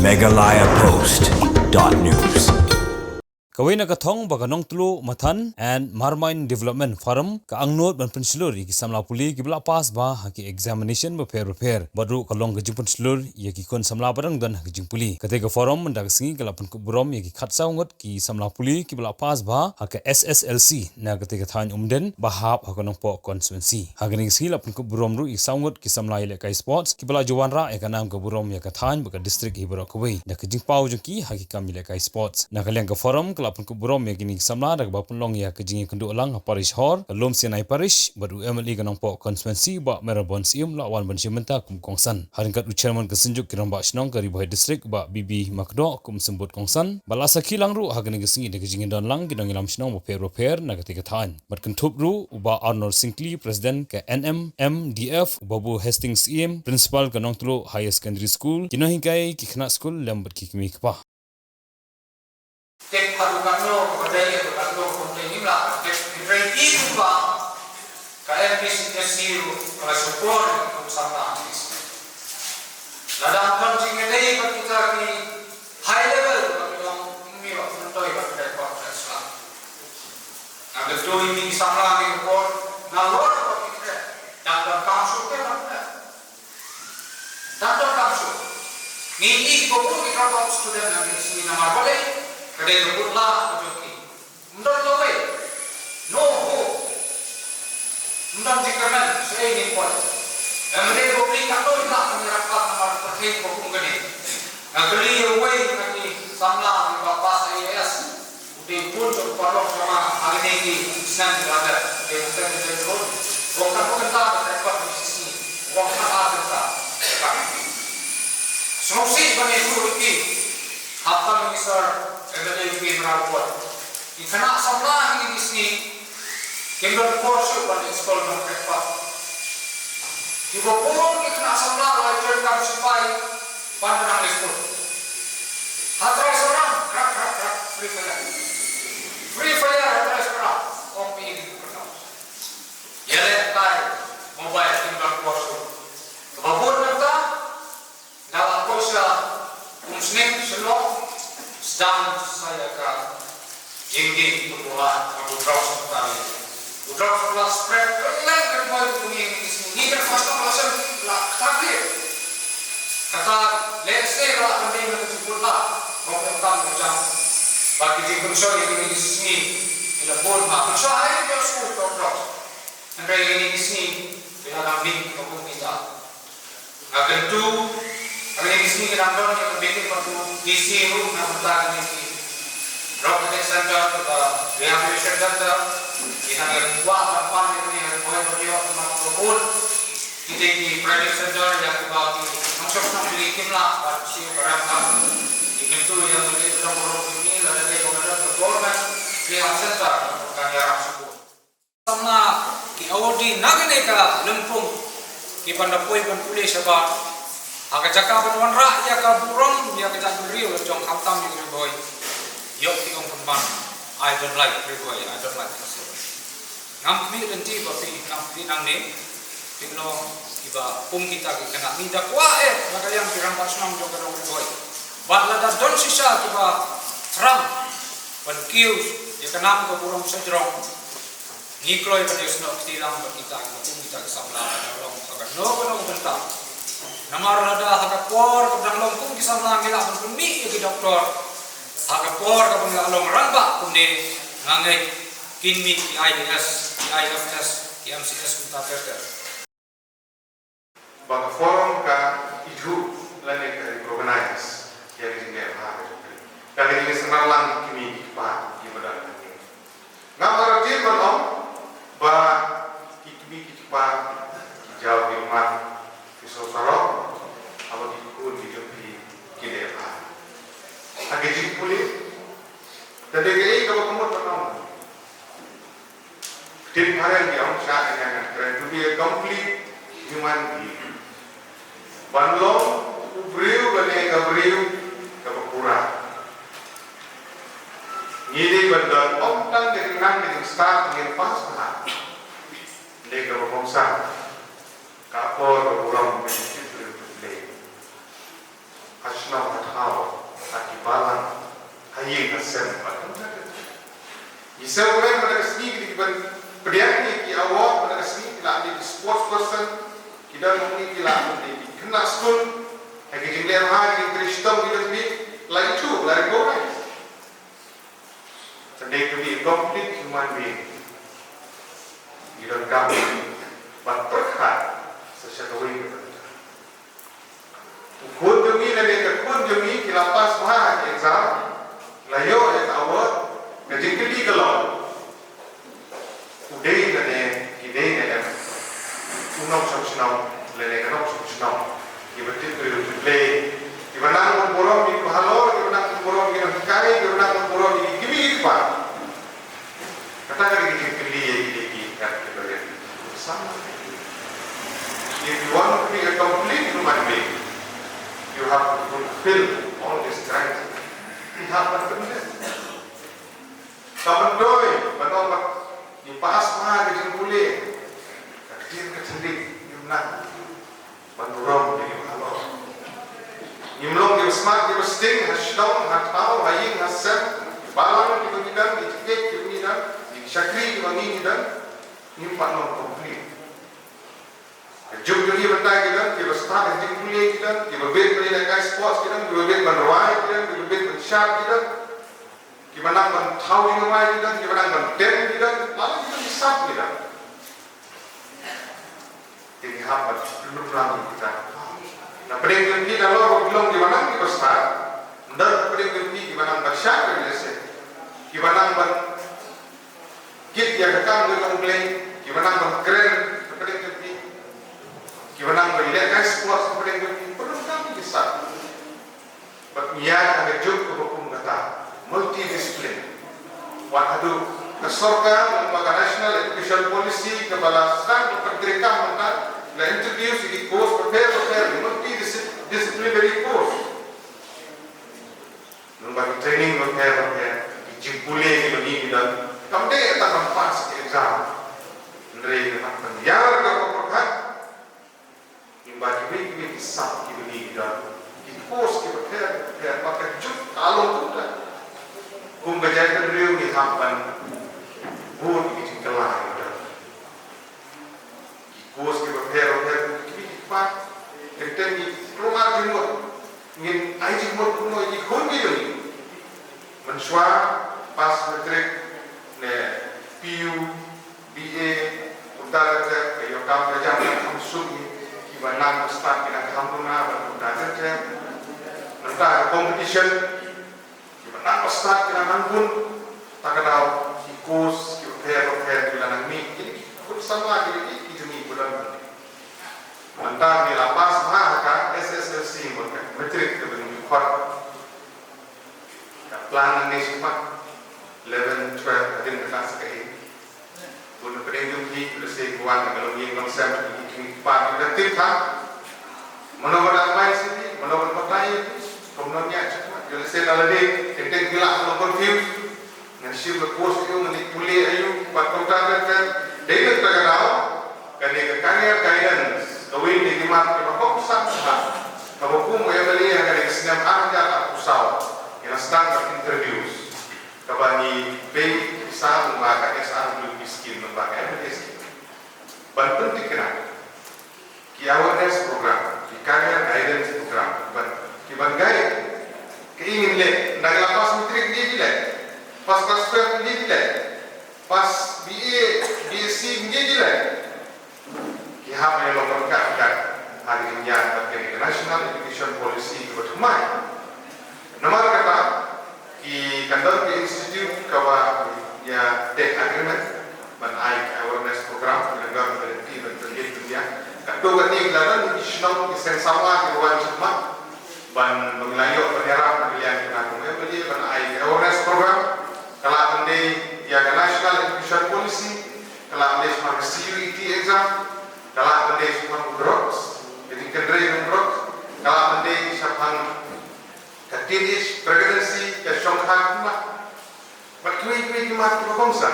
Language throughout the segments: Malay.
megalayapost.news. Kawin na katong baganong tulu matan and Marmine Development Forum ka angnot ban pensilur iki samla puli ki bla pas ba haki examination ba prepare badru kalong gajing pensilur ya ki kon samla barang dan gajing puli katega forum mendak singi kalapan ku burom ya ki khatsa ngot ki samla puli ki bla pas ba haka SSLC na katega than umden bahap hakanong po constituency hagani singi lapan ku burom ru ik sangot ki samla ile kai sports ki bla juwan ra ya kanam ka burom ya ka than ba ka district hi bro kawai na gajing pau jki haki kam ile kai sports na kaleng ka forum lapun ku burom ya kini samla dak bapun long ya kejing kendu alang parish hor lom sianai parish badu MLE kanong po constituency ba merabon sium la wan ban simenta kum kongsan haringkat chairman kesenjuk kirang ba snong kari boy district ba BB Makdo kum sembut kongsan balasa kilang ru hagani gesingi de kejing don lang kidong ilam snong ba per na ketika than mat kentup ru ba Arnold Sinclair president ke NMMDF babu Hastings EM principal kanong tulu higher secondary school kino hingkai ki khna school lambat ki kimi kpa Tek padukanno kepada padukanno konten lah tek itu bang KMPC kalau support untuk sama dalam konsing ini kita di high level kalau ini waktu itu ya pada proses lah ada tu ini sama di report nalor kita dalam kasus ke mana dalam kasus ini pokok kita bawa student yang di sini nama boleh kadang berpula joki, mundur lope, no ho, mundur jikaran saya ini pun, mereka beri kantor tak menyerahkan nomor terkait hukum ini, agli away kaki samla di bapa saya di pun terpalok sama hari ini senang berada di senang berada, bukan tak berdekat di sini, bukan tak berdekat, solusi bagi itu apa misal ada yang merawat. Ikhna samlah ini di sini, kembali kursus pada sekolah mereka. Ibu pun ikhna samlah lajar kami supaya pandang sekolah. Hatrai seorang, krak free fire hatrai seorang, kopi ini pernah. Ya lekai mobile kembali kursus. Kebabut mereka dalam kursus muslim selok. Sedang saya kan jengking perbulan Abu Draus sekali. Abu Draus setelah spread lain kerja itu ini sini kan fasta pasal lah takdir. Kata let's say lah nanti kita jemput lah komentar macam bagi jemput saya ini di sini bila pun mak saya itu suruh Abu Draus. Nanti ini di sini bila kami kampung kita. Akan tu hari ini sini kita ambil yang bikin waktu DC room yang bertahan ini drop protection center atau rehabilitation center kita akan buat lapan ini yang boleh berjaya untuk membangun kita di private center yang dibagi maksudnya memiliki lah parti berangkat itu yang menjadi nomor ini adalah kemudian berkorban rehab center bukan jarak sebut sama di awadi naganeka lempung di pandapoi dan pulis sebab Aga jaka berwan rakyat ka burong dia kerja beri oleh jong hamtam di boy. Yok tiong kembang. I don't like boy. I don't like this. Ngampi nanti bapi ngampi nang ni. Tino iba pung kita kena minta kuah maka yang pirang pasnam jong kerong boy. Batla da don sisa tiba terang. Ban kius dia kena ke burong sejrong. Nikloi pada sno tirang kita pung kita kesamla dalam agar no bentar. Namar ada hakapor kepada longkung kisah melanggar pun ni di doktor hakapor kepada long ramba pun di ngangai kinmi IFS MCS kita perder. Bagi forum ka itu lagi dari organize yang tinggal hari. Kali ini senang lang kimi ba di badan ini. Namar dia belum ba kimi ba jauh di rumah. Sosoro apa dikun hidup di Kilepa. Agak jipuli. Tadi kali kalau kamu pernah, tim hari yang orang saat yang keren itu dia complete human being. Bandung ubriu balik kabriu kapura. Ini bandung omtang dari nang dari start dengan pas lah. Dia kapongsa. Kapor berurang begitu berlebih. hasnam hathao akibalan hayi hasem patun isau kan pada sini di pediatri ki awak pada sini kila di sports person kita mungkin kila di kena school hagi jingler ha di kristam kita ni like tu like go right so they to be a complete human being you don't come but perhat sesuatu yang kun jumi nanti kun jumi kila pas mah exam layo yang awak kejengkeli kalau udah nanti kita nanti unam samsunam lele kanam samsunam ibatit tu play ibanang borong di halo ibanang borong di kai ibanang borong di kimi apa kata kali kejengkeli ini kat kita sama if you want to be a complete human being you have to fulfill all these criteria you have to do this kapan doi menolak di pas mah kejengkeli kecil kecendik gimana Bandurong jadi halal. Imlong di smart di sting hasdong hatau haying hasem balang di bidang di cekek di bidang di syakri di wangi dan nimpat non komplit. Jum jadi bentai kita di start di kuliah kita di berbet pendidikan sports kita di berbet menerai kita di berbet mensyar kita di mana mentau di rumah kita di mana mendem kita lalu kita disap kita. Jadi hambat belum lama kita. Nah, pendidikan kita kalau belum di mana kita start, dan pendidikan di mana bersyar biasa, di mana kit yang akan berkumpulan, di mana berkeren pendidikan di mana berlihat sport pendidikan belum kami bisa. Berniat ada juga hukum kata multidisiplin. Waduh, kesorkan lembaga nasional education policy kepala staf pendidikan mental la introduce the course prepare multidisciplinary course lembaga training prepare jimpule di bagi dan kamde tak pass exam ndre nak penjara ke perkat lembaga ini sab di bagi dan di course di prepare pakai jut alon tu bajakan riu di hampan bun di kelai course ke prepare kita kita di rumah jemur ingin ai jemur kuno di kunci ini mensua pas metrik ne PU BA utara ke yo kam kerja dengan sub di mana start kita kampuna utara ke nanti competition di mana start kita nampun tak kenal di course ke prepare kita nang mi ini pun sama ini bulan mentang di lapas maka SSLC mereka metrik ke bentuk kuat plan ini semua 11, 12 ada yang kelas ke pun peninggung di bersih buat kalau yang konsep di pak kita tirta menurut apa sih menurut kota kemudiannya cuma jadi saya kalau di tentang gila kalau confuse nasi berkurs itu menikuli ayu buat kota kan dia tak tahu kani kekanya guidance kawin di kimat ke fokusan sah kabukum yang beli yang kani senam arja usau yang standar interviews kabani pay bisa membaca SR belum miskin membaca MDS bantu dikira ki awareness program di career guidance program kiban guide keingin le nagla pas metrik dia dile pas transfer dia dile pas BA BSc dia dile yang melakukan hari ini terkait National Education Policy kebetulan. Nomor kata di kantor di Institute kawa ya Tech Agreement mengenai awareness program negara berhenti dan terjadi dunia. Kedua kali gelaran di National Isensama di ruang semua ban mengelayuk penyerap pilihan pengaku beli mengenai awareness program. Kalau anda yang National Education Policy, kalau anda semua CUET exam. Kalau anda semua drugs, jadi kendari drugs. Kalau anda semua teenage pregnancy, kesongkang cuma, berkui cuma berbangsa.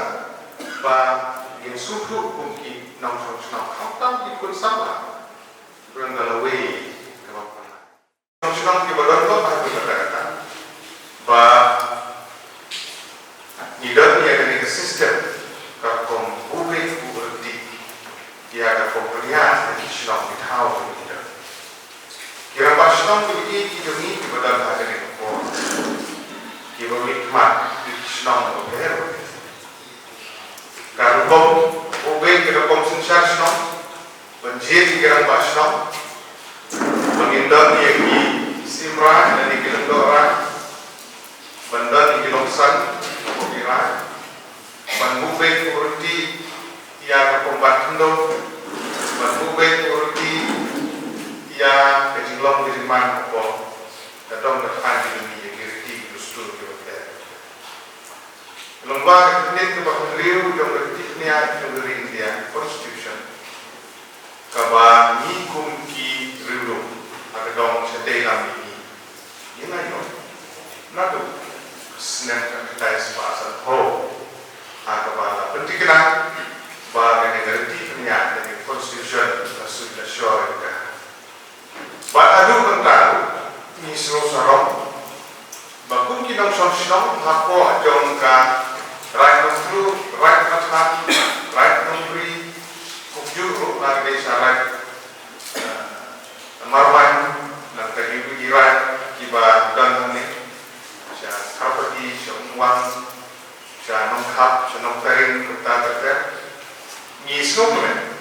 Bah yang suhu mungkin nam di pun sama. Beranggalau way, kenapa? Nam di badan bashnam bagi kidungi kibadal hadirin ko kibawikmat kishnam oper karubom obey kirakom sinsar shnam banjir kirang bashnam mengindon yaki simra dan ikilendora bandan ikilongsan okira banbubay kurti ya kapumbatundo banbubay kurti ya kejilong kejilman ko datang ketekan di dunia kirti lustur kibate lomba ketenit ke bahkan riu yang bertiknya yang dari India Constitution kaba ni kumki riu ada dong sedai kami ini ngayon nado senen kita sepasang ho akabala pentingna ba dengan kertinya dengan Constitution sudah sure ba adu kentang ni sro sarong ba kun kinong sonsinong hako ajong ka right no true right not hard right no free kujuru lagi syarat marwan nak kayu iran kiba dan ni sa property sa uang sa nongkap sa nongkarin kata ni snomen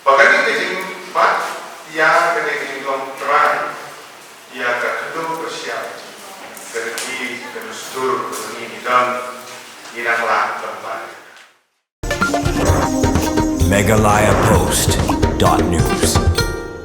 bagani kejing pat ya kene kejing long try ya ka kedu persiap kerji kedustur ini dan inanglah tempat Megalayapost.news